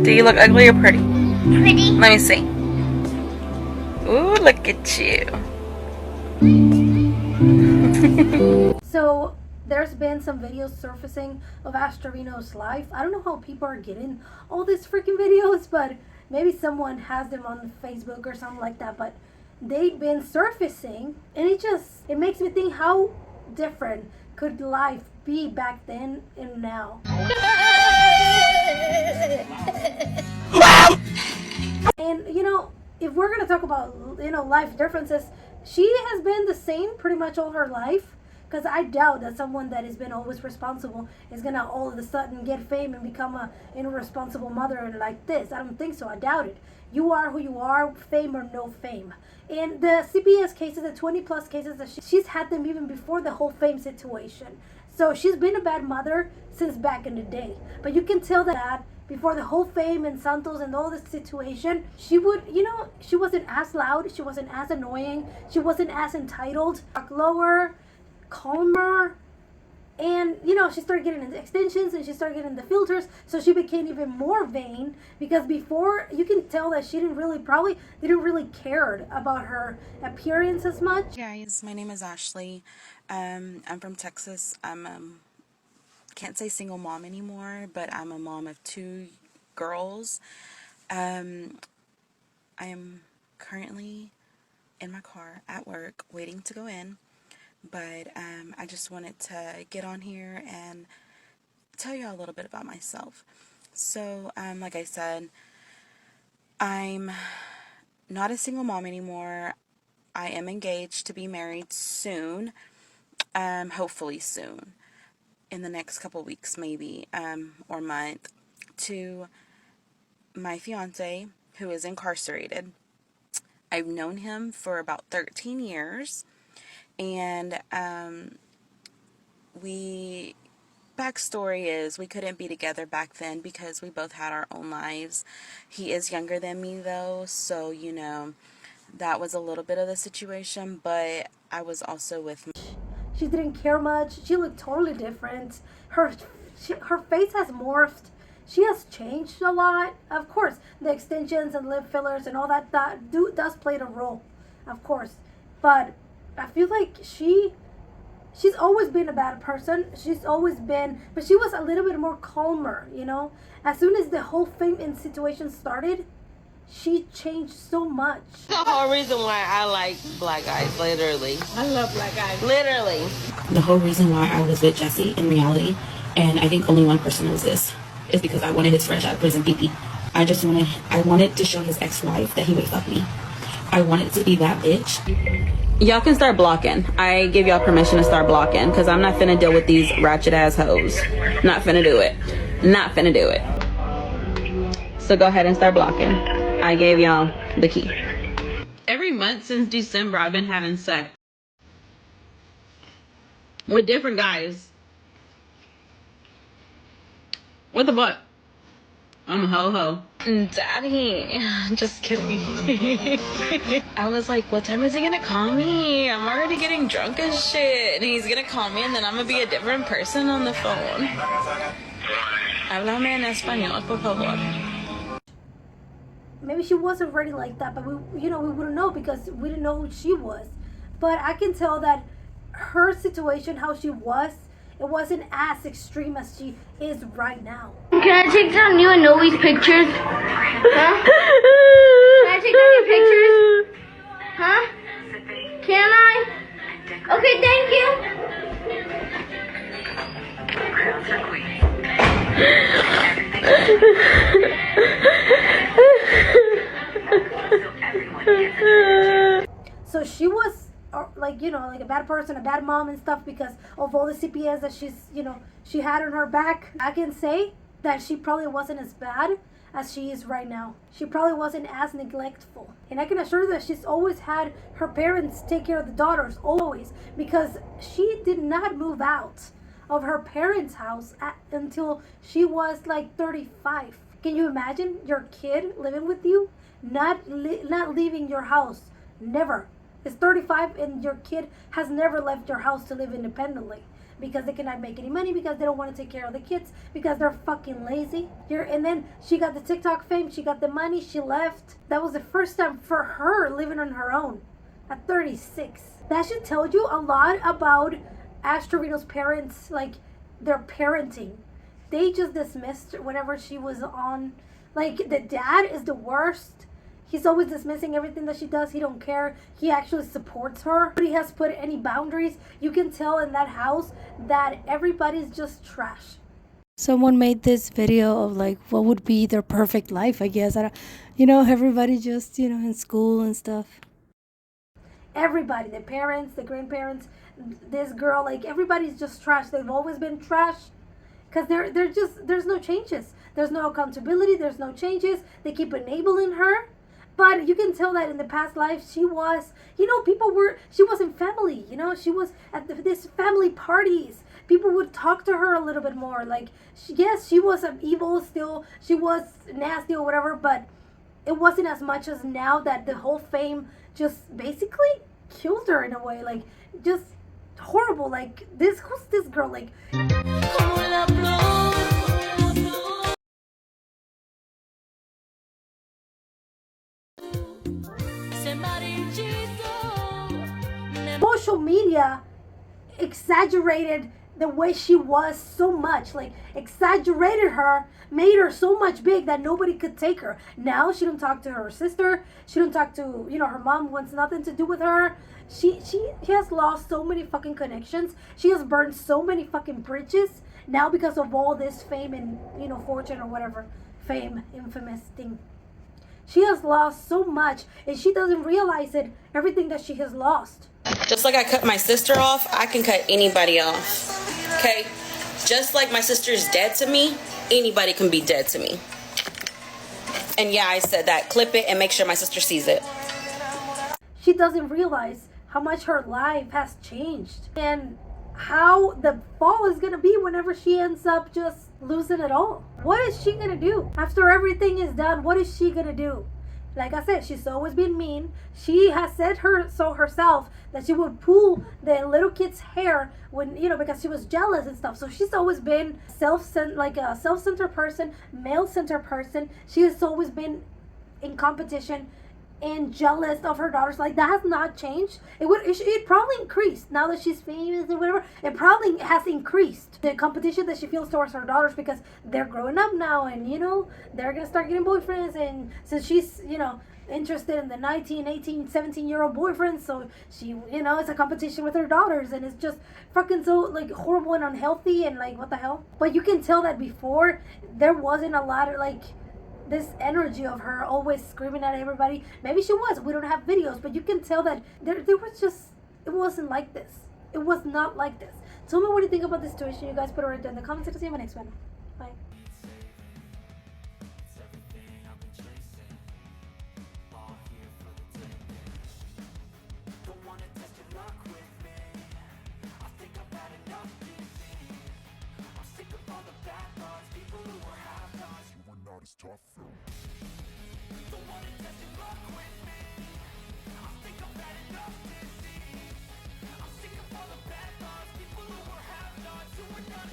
Do you look ugly or pretty? Pretty. Let me see. Ooh, look at you. So there's been some videos surfacing of Ashtrevino's life. I don't know how people are getting all these freaking videos, but maybe someone has them on Facebook or something like that. But they've been surfacing, and it makes me think, how different could life be back then and now? And if we're gonna talk about life differences, she has been the same pretty much all her life. Because I doubt that someone that has been always responsible is gonna all of a sudden get fame and become a irresponsible mother like this. I don't think so. I doubt it. You are who you are, fame or no fame. And the CPS cases, the 20 plus cases, that she's had them even before the whole fame situation. So she's been a bad mother since back in the day. But you can tell that before the whole fame and Santos and all this situation, she would, she wasn't as loud, she wasn't as annoying, she wasn't as entitled, talk lower, calmer, and she started getting the extensions and she started getting the filters, so she became even more vain. Because before, you can tell that she didn't really cared about her appearance as much. Hey guys, my name is Ashley. I'm from Texas. I'm can't say single mom anymore, but I'm a mom of 2 girls. I am currently in my car at work waiting to go in. But I just wanted to get on here and tell you a little bit about myself. So, like I said, I'm not a single mom anymore. I am engaged to be married soon, hopefully soon, in the next couple weeks maybe, or month, to my fiance, who is incarcerated. I've known him for about 13 years. And backstory is we couldn't be together back then because we both had our own lives. He is younger than me though, so that was a little bit of the situation, but I was also with me. She didn't care much. She looked totally different. Her face has morphed. She has changed a lot. Of course, the extensions and lip fillers and all that does play a role, of course. But I feel like she's always been a bad person. But she was a little bit more calmer, As soon as the whole fame and situation started, she changed so much. The whole reason why I like black guys, literally. I love black guys. Literally. The whole reason why I was with Jesse in reality, and I think only one person knows this, is because I wanted his fresh out of prison pee-pee. I wanted to show his ex-wife that he would fuck me. I wanted to be that bitch. Y'all can start blocking. I give y'all permission to start blocking, because I'm not finna deal with these ratchet ass hoes. Not finna do it. Not finna do it. So go ahead and start blocking. I gave y'all the key. Every month since December, I've been having sex with different guys. What the fuck? I'm a ho-ho. Daddy, just kidding. I was like, what time is he gonna call me? I'm already getting drunk as shit. And he's gonna call me and then I'm gonna be a different person on the phone. Háblame en español, por favor. Maybe she wasn't ready like that, but we wouldn't know because we didn't know who she was. But I can tell that her situation, how she was, it wasn't as extreme as she is right now. Can I take some new and Noe's pictures? Huh? Can I take some new pictures? Huh? Can I? Okay, thank you. So she was like a bad person, a bad mom and stuff because of all the CPS that she had on her back. I can say that she probably wasn't as bad as she is right now. She probably wasn't as neglectful. And I can assure you that she's always had her parents take care of the daughters, always, because she did not move out of her parents' house until she was like 35. Can you imagine your kid living with you, not leaving your house? Never. Is 35 and your kid has never left your house to live independently. because they cannot make any money, because they don't want to take care of the kids, because they're fucking lazy. And then she got the TikTok fame, she got the money, she left. That was the first time for her living on her own at 36. That should tell you a lot about Ashtrevino's parents, like their parenting. They just dismissed whenever she was on. Like, the dad is the worst. He's always dismissing everything that she does. He don't care. He actually supports her. But he has put any boundaries. You can tell in that house that everybody's just trash. Someone made this video of like what would be their perfect life, I guess. I don't, everybody just, in school and stuff. Everybody, the parents, the grandparents, this girl, like everybody's just trash. They've always been trash. Because there's no changes. There's no accountability. There's no changes. They keep enabling her. But you can tell that in the past life, she was, she was in family. She was at this family parties. People would talk to her a little bit more. Like, yes, she was evil still. She was nasty or whatever. But it wasn't as much as now that the whole fame just basically killed her in a way. Like, just horrible. Like, who's this girl? Like, social media exaggerated the way she was so much, like exaggerated her, made her so much big that nobody could take her. Now she don't talk to her sister, she don't talk to, her mom wants nothing to do with her. She has lost so many fucking connections. She has burned so many fucking bridges now because of all this fame and, fortune or whatever, fame, infamous thing. She has lost so much and she doesn't realize it, everything that she has lost. Just like I cut my sister off, I can cut anybody off. Okay? Just like my sister's dead to me, anybody can be dead to me. And yeah, I said that. Clip it and make sure my sister sees it. She doesn't realize how much her life has changed and how the fall is going to be whenever she ends up just losing it all. What is she going to do? After everything is done, what is she going to do? Like I said, she's always been mean. She has said herself that she would pull the little kid's hair when, because she was jealous and stuff. So she's always been a self-centered person, male-centered person. She has always been in competition and jealous of her daughters. Like, that has not changed. It probably increased now that she's famous and whatever. It probably has increased the competition that she feels towards her daughters because they're growing up now and they're gonna start getting boyfriends, and since she's interested in the 19, 18, 17-year-old boyfriends, so she it's a competition with her daughters, and it's just fucking so like horrible and unhealthy and like what the hell. But you can tell that before there wasn't a lot of like this energy of her always screaming at everybody. Maybe she was. We don't have videos, but you can tell that there was just, it wasn't like this. It was not like this. Tell me what you think about this situation. You guys put it right there in the comments section. See you in my next one. Bye. Tough. Don't wanna test your luck with me. I think I've had enough to see. I'm sick of all the bad thoughts, people who are have-nots, who are not